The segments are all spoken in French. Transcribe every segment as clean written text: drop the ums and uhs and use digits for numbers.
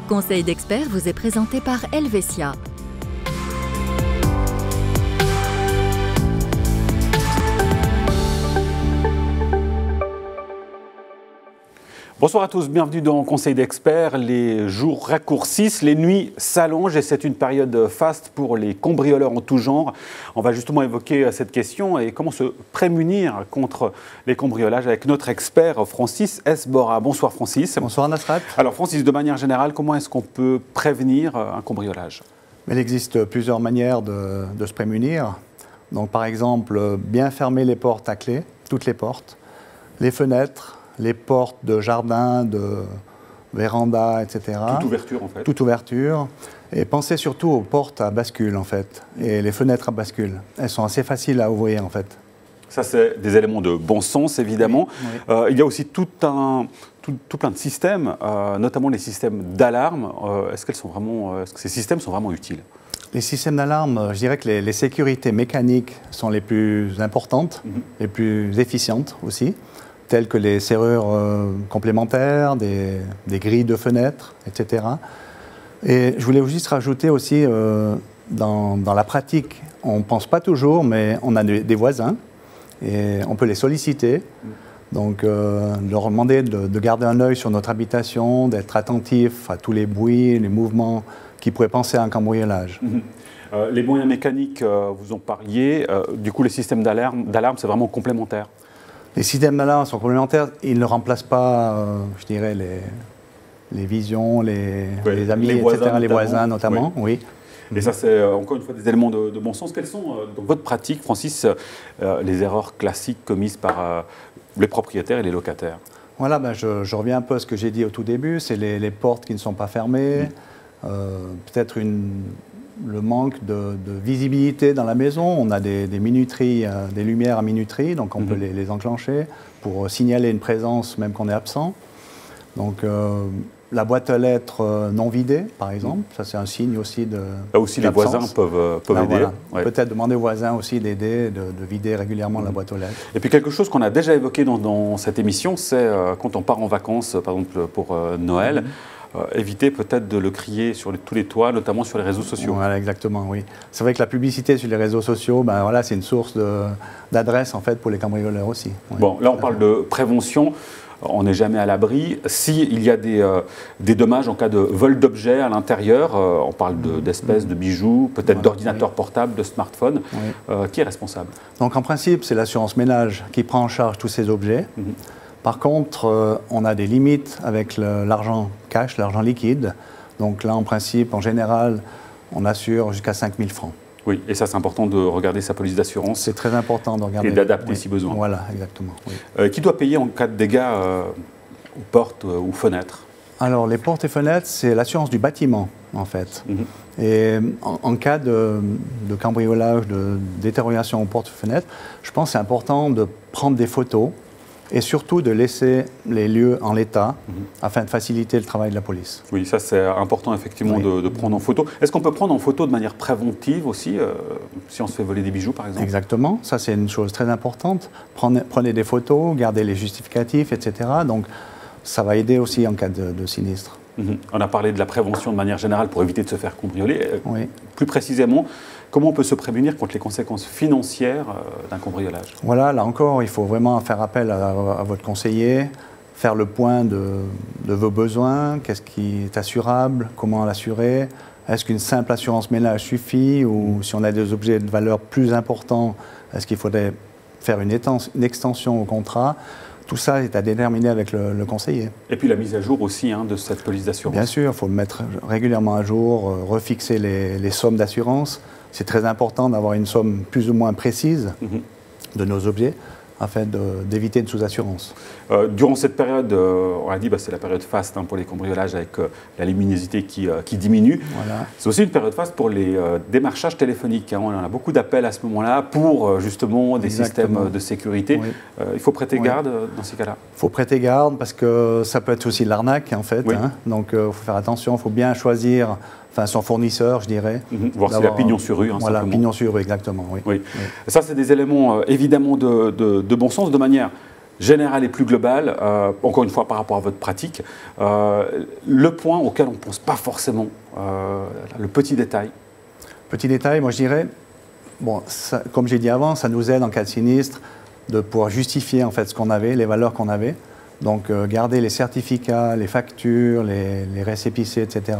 Conseil d'experts vous est présenté par Helvetia. Bonsoir à tous, bienvenue dans Conseil d'experts. Les jours raccourcissent, les nuits s'allongent et c'est une période faste pour les cambrioleurs en tout genre. On va justement évoquer cette question et comment se prémunir contre les cambriolages avec notre expert Francis Esbora. Bonsoir Francis. Bonsoir Nasrat. Alors Francis, de manière générale, comment est-ce qu'on peut prévenir un cambriolage ? Il existe plusieurs manières de se prémunir. Donc par exemple, bien fermer les portes à clé, toutes les portes, les fenêtres, les portes de jardin, de véranda, etc. Toute ouverture en fait. Toute ouverture. Et pensez surtout aux portes à bascule en fait, et les fenêtres à bascule. Elles sont assez faciles à ouvrir en fait. Ça, c'est des éléments de bon sens évidemment. Oui. Il y a aussi tout plein de systèmes, notamment les systèmes d'alarme. Est-ce que ces systèmes sont vraiment utiles ? Les systèmes d'alarme, je dirais que les sécurités mécaniques sont les plus importantes, les plus efficientes aussi, telles que les serrures complémentaires, des grilles de fenêtres, etc. Et je voulais juste rajouter aussi, dans la pratique, on ne pense pas toujours, mais on a des voisins et on peut les solliciter. Donc, leur demander de garder un œil sur notre habitation, d'être attentif à tous les bruits, les mouvements qui pourraient penser à un cambriolage. Les moyens mécaniques, vous en parliez. Du coup, les systèmes d'alarme, c'est vraiment complémentaire. Les systèmes d'alarme sont complémentaires. Ils ne remplacent pas, je dirais, les visions, les amis, les etc., les voisins notamment. Oui. Et ça, c'est encore une fois des éléments de bon sens. Quelles sont, dans votre pratique, Francis, les erreurs classiques commises par les propriétaires et les locataires ? Voilà, je reviens un peu à ce que j'ai dit au tout début. C'est les portes qui ne sont pas fermées, peut-être le manque de visibilité dans la maison. On a des minuteries, des lumières à minuterie, donc on peut les enclencher pour signaler une présence même qu'on est absent. Donc la boîte à lettres non vidée, par exemple, ça c'est un signe aussi de là aussi les voisins peuvent aider. Voilà. Ouais. Peut-être demander aux voisins aussi d'aider, de vider régulièrement la boîte aux lettres. Et puis quelque chose qu'on a déjà évoqué dans cette émission, c'est quand on part en vacances, par exemple pour Noël, éviter peut-être de le crier sur tous les toits, notamment sur les réseaux sociaux. Voilà, exactement, oui. C'est vrai que la publicité sur les réseaux sociaux, voilà, c'est une source d'adresse en fait pour les cambrioleurs aussi. Oui. Bon, là on parle de prévention, on n'est jamais à l'abri. S'il y a des dommages en cas de vol d'objets à l'intérieur, on parle d'espèces de bijoux, peut-être d'ordinateurs portables, de smartphones, qui est responsable ? Donc en principe, c'est l'assurance ménage qui prend en charge tous ces objets. Par contre, on a des limites avec l'argent cash, l'argent liquide. Donc là, en principe, en général, on assure jusqu'à 5 000 francs. Oui, et ça, c'est important de regarder sa police d'assurance. C'est très important de regarder. Et d'adapter si besoin. Voilà, exactement. Oui. Qui doit payer en cas de dégâts aux portes ou fenêtres ? Alors, les portes et fenêtres, c'est l'assurance du bâtiment, en fait. Et en cas de cambriolage, de détérioration aux portes et fenêtres, je pense que c'est important de prendre des photos et surtout de laisser les lieux en l'état afin de faciliter le travail de la police. Oui, ça c'est important effectivement de prendre en photo. Est-ce qu'on peut prendre en photo de manière préventive aussi, si on se fait voler des bijoux par exemple ? Exactement, ça c'est une chose très importante. Prenez des photos, gardez les justificatifs, etc. Donc ça va aider aussi en cas de sinistre. On a parlé de la prévention de manière générale pour éviter de se faire cambrioler. Plus précisément, comment on peut se prémunir contre les conséquences financières d'un cambriolage ? Voilà, là encore, il faut vraiment faire appel à votre conseiller, faire le point de vos besoins, qu'est-ce qui est assurable, comment l'assurer, est-ce qu'une simple assurance ménage suffit ou si on a des objets de valeur plus importants, est-ce qu'il faudrait faire une extension au contrat ? Tout ça est à déterminer avec le conseiller. Et puis la mise à jour aussi de cette police d'assurance. Bien sûr, il faut le mettre régulièrement à jour, refixer les sommes d'assurance. C'est très important d'avoir une somme plus ou moins précise de nos objets afin d'éviter une sous-assurance. Durant cette période, on a dit c'est la période faste pour les cambriolages avec la luminosité qui diminue. Voilà. C'est aussi une période faste pour les démarchages téléphoniques. On a beaucoup d'appels à ce moment-là pour justement des systèmes de sécurité. Oui. Il faut prêter garde dans ces cas-là. Il faut prêter garde parce que ça peut être aussi de l'arnaque en fait. Oui. Donc il faut faire attention, il faut bien choisir son fournisseur, je dirais. Voir s'il y a pignon sur rue. Voilà, pignon sur rue, exactement. Oui. Oui. Oui. Ça, c'est des éléments évidemment de bon sens, de manière générale et plus globale, encore une fois par rapport à votre pratique, le point auquel on ne pense pas forcément, le petit détail. Petit détail, moi je dirais, bon, ça, comme j'ai dit avant, ça nous aide en cas de sinistre de pouvoir justifier en fait ce qu'on avait, les valeurs qu'on avait. Donc garder les certificats, les factures, les récépissés, etc.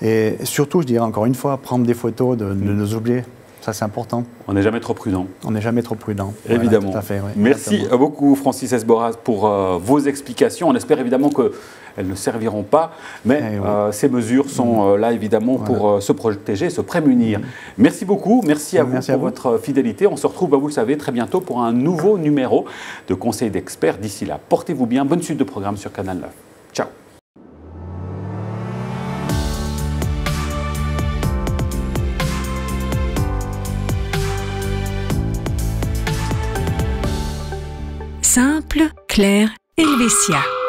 Et surtout, je dirais encore une fois, prendre des photos de nos objets. Ça, c'est important. On n'est jamais trop prudent. On n'est jamais trop prudent. Évidemment. Voilà, tout à fait, oui, merci exactement. beaucoup, Francis Esboraz, pour vos explications. On espère évidemment qu'elles ne serviront pas, mais ces mesures sont là, évidemment, pour se protéger, se prémunir. Merci beaucoup. Merci à vous pour votre fidélité. On se retrouve, vous le savez, très bientôt pour un nouveau numéro de Conseil d'experts. D'ici là, portez-vous bien. Bonne suite de programme sur Canal 9. Ciao. Simple, clair, Helvetia.